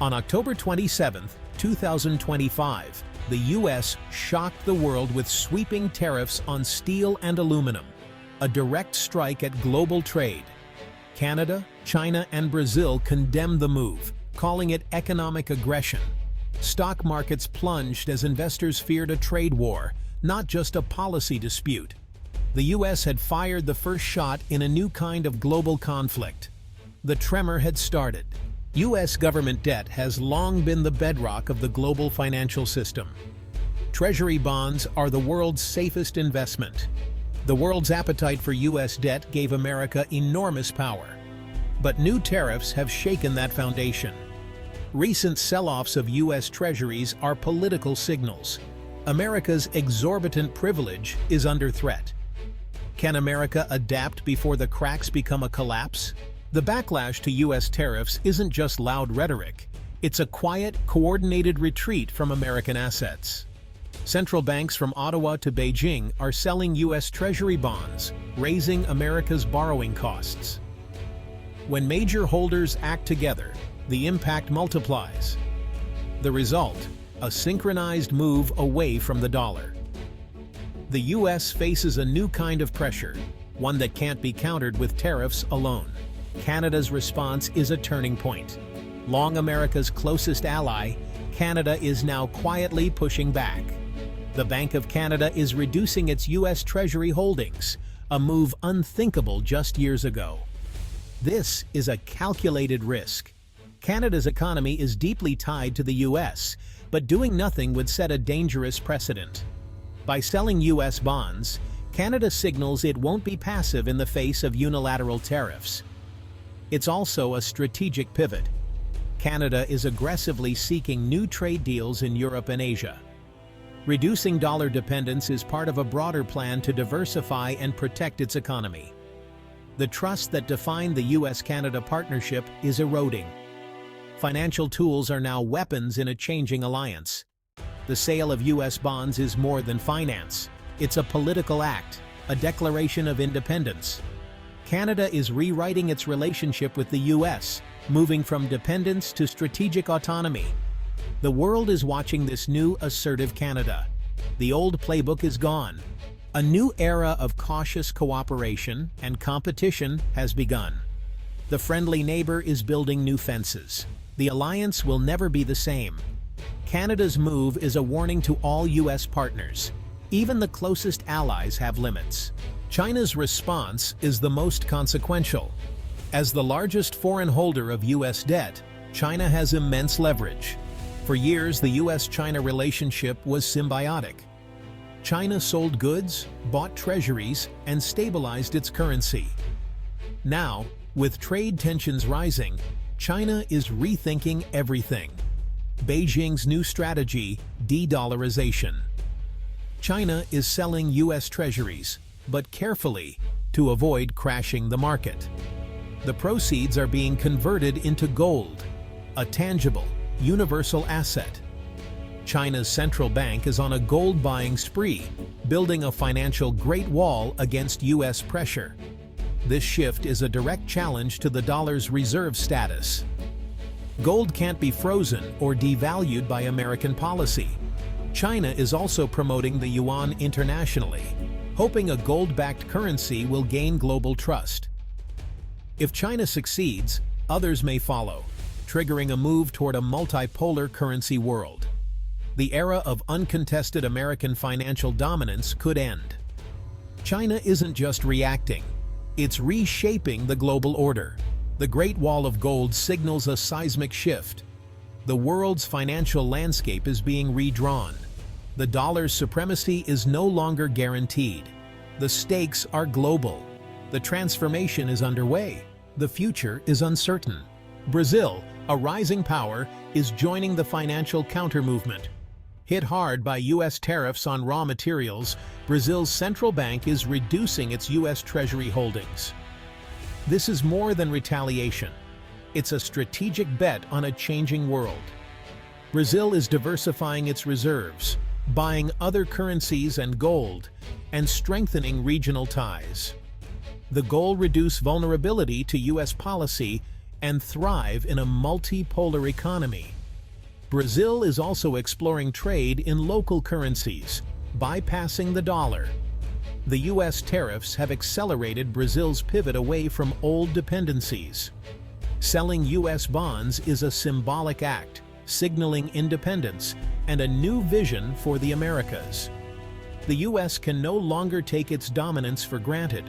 On October 27, 2025, the U.S. shocked the world with sweeping tariffs on steel and aluminum, a direct strike at global trade. Canada, China, and Brazil condemned the move, calling it economic aggression. Stock markets plunged as investors feared a trade war, not just a policy dispute. The U.S. had fired the first shot in a new kind of global conflict. The tremor had started. U.S. government debt has long been the bedrock of the global financial system. Treasury bonds are the world's safest investment. The world's appetite for U.S. debt gave America enormous power. But new tariffs have shaken that foundation. Recent sell-offs of U.S. treasuries are political signals. America's exorbitant privilege is under threat. Can America adapt before the cracks become a collapse? The backlash to U.S. tariffs isn't just loud rhetoric. It's a quiet, coordinated retreat from American assets. Central banks from Ottawa to Beijing are selling U.S. Treasury bonds, raising America's borrowing costs. When major holders act together, the impact multiplies. The result, a synchronized move away from the dollar. The U.S. faces a new kind of pressure, one that can't be countered with tariffs alone. Canada's response is a turning point. Long America's closest ally, Canada is now quietly pushing back. The Bank of Canada is reducing its U.S. Treasury holdings, a move unthinkable just years ago. This is a calculated risk. Canada's economy is deeply tied to the U.S., but doing nothing would set a dangerous precedent. By selling U.S. bonds, Canada signals it won't be passive in the face of unilateral tariffs. It's also a strategic pivot. Canada is aggressively seeking new trade deals in Europe and Asia. Reducing dollar dependence is part of a broader plan to diversify and protect its economy. The trust that defined the U.S.-Canada partnership is eroding. Financial tools are now weapons in a changing alliance. The sale of U.S. bonds is more than finance. It's a political act, a declaration of independence. Canada is rewriting its relationship with the U.S., moving from dependence to strategic autonomy. The world is watching this new, assertive Canada. The old playbook is gone. A new era of cautious cooperation and competition has begun. The friendly neighbor is building new fences. The alliance will never be the same. Canada's move is a warning to all U.S. partners. Even the closest allies have limits. China's response is the most consequential. As the largest foreign holder of U.S. debt, China has immense leverage. For years, the U.S.-China relationship was symbiotic. China sold goods, bought treasuries, and stabilized its currency. Now, with trade tensions rising, China is rethinking everything. Beijing's new strategy, de-dollarization. China is selling U.S. treasuries, but carefully, to avoid crashing the market. The proceeds are being converted into gold, a tangible, universal asset. China's central bank is on a gold-buying spree, building a financial Great Wall against U.S. pressure. This shift is a direct challenge to the dollar's reserve status. Gold can't be frozen or devalued by American policy. China is also promoting the yuan internationally, hoping a gold-backed currency will gain global trust. If China succeeds, others may follow, triggering a move toward a multipolar currency world. The era of uncontested American financial dominance could end. China isn't just reacting, it's reshaping the global order. The Great Wall of Gold signals a seismic shift. The world's financial landscape is being redrawn. The dollar's supremacy is no longer guaranteed. The stakes are global. The transformation is underway. The future is uncertain. Brazil, a rising power, is joining the financial counter-movement. Hit hard by U.S. tariffs on raw materials, Brazil's central bank is reducing its U.S. Treasury holdings. This is more than retaliation. It's a strategic bet on a changing world. Brazil is diversifying its reserves, buying other currencies and gold, and strengthening regional ties. The goal reduces vulnerability to U.S. policy and thrive in a multipolar economy. Brazil is also exploring trade in local currencies, bypassing the dollar. The U.S. tariffs have accelerated Brazil's pivot away from old dependencies. Selling U.S. bonds is a symbolic act, signaling independence and a new vision for the Americas. The U.S. can no longer take its dominance for granted.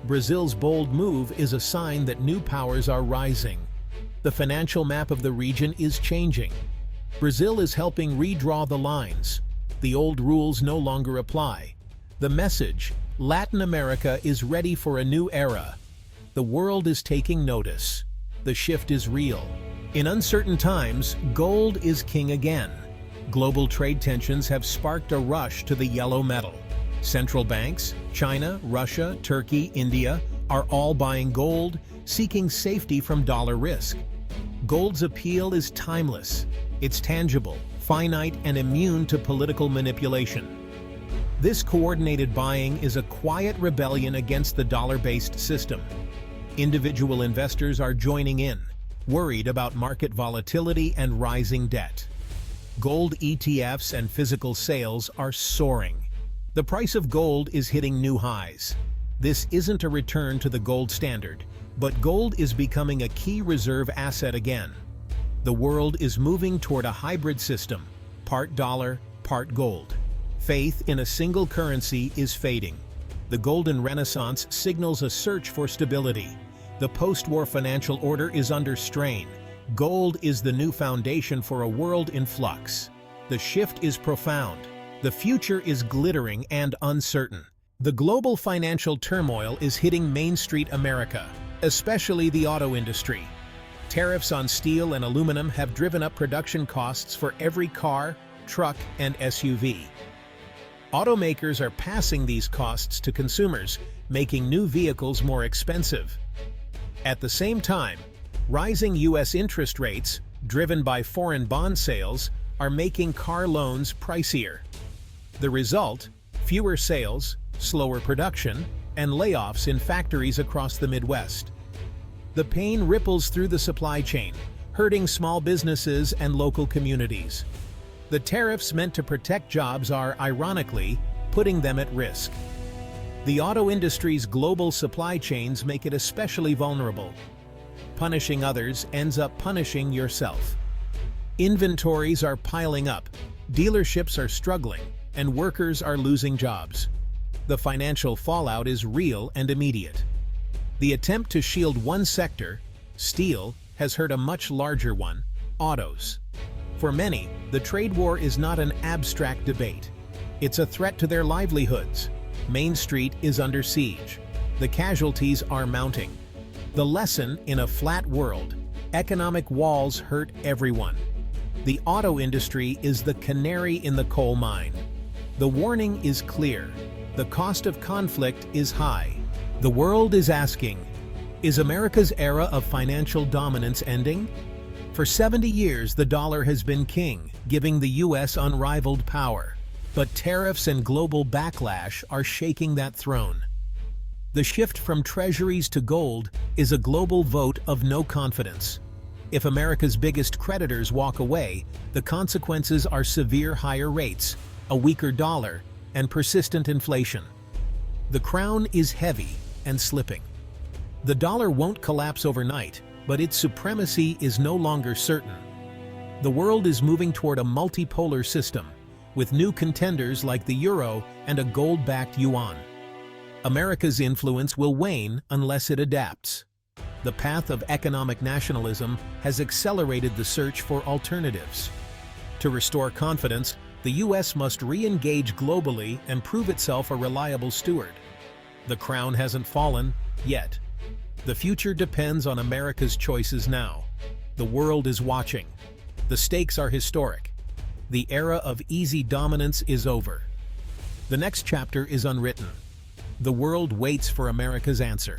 Brazil's bold move is a sign that new powers are rising. The financial map of the region is changing. Brazil is helping redraw the lines. The old rules no longer apply. The message: Latin America is ready for a new era. The world is taking notice. The shift is real. In uncertain times, gold is king again. Global trade tensions have sparked a rush to the yellow metal. Central banks, China, Russia, Turkey, India, are all buying gold, seeking safety from dollar risk. Gold's appeal is timeless. It's tangible, finite, and immune to political manipulation. This coordinated buying is a quiet rebellion against the dollar-based system. Individual investors are joining in, worried about market volatility and rising debt. Gold ETFs and physical sales are soaring. The price of gold is hitting new highs. This isn't a return to the gold standard, but gold is becoming a key reserve asset again. The world is moving toward a hybrid system, part dollar, part gold. Faith in a single currency is fading. The Golden Renaissance signals a search for stability. The post-war financial order is under strain. Gold is the new foundation for a world in flux. The shift is profound. The future is glittering and uncertain. The global financial turmoil is hitting Main Street America, especially the auto industry. Tariffs on steel and aluminum have driven up production costs for every car, truck, and SUV. Automakers are passing these costs to consumers, making new vehicles more expensive. At the same time, rising U.S. interest rates, driven by foreign bond sales, are making car loans pricier. The result: fewer sales, slower production, and layoffs in factories across the Midwest. The pain ripples through the supply chain, hurting small businesses and local communities. The tariffs meant to protect jobs are, ironically, putting them at risk. The auto industry's global supply chains make it especially vulnerable. Punishing others ends up punishing yourself. Inventories are piling up, dealerships are struggling, and workers are losing jobs. The financial fallout is real and immediate. The attempt to shield one sector, steel, has hurt a much larger one, autos. For many, the trade war is not an abstract debate. It's a threat to their livelihoods. Main Street is under siege. The casualties are mounting. The lesson: in a flat world, economic walls hurt everyone. The auto industry is the canary in the coal mine. The warning is clear. The cost of conflict is high. The world is asking, is America's era of financial dominance ending? For 70 years, the dollar has been king, giving the U.S. unrivaled power. But tariffs and global backlash are shaking that throne. The shift from treasuries to gold is a global vote of no confidence. If America's biggest creditors walk away, the consequences are severe higher rates, a weaker dollar, and persistent inflation. The crown is heavy and slipping. The dollar won't collapse overnight, but its supremacy is no longer certain. The world is moving toward a multipolar system, with new contenders like the euro and a gold-backed yuan. America's influence will wane unless it adapts. The path of economic nationalism has accelerated the search for alternatives. To restore confidence, the U.S. must re-engage globally and prove itself a reliable steward. The crown hasn't fallen yet. The future depends on America's choices now. The world is watching. The stakes are historic. The era of easy dominance is over. The next chapter is unwritten. The world waits for America's answer.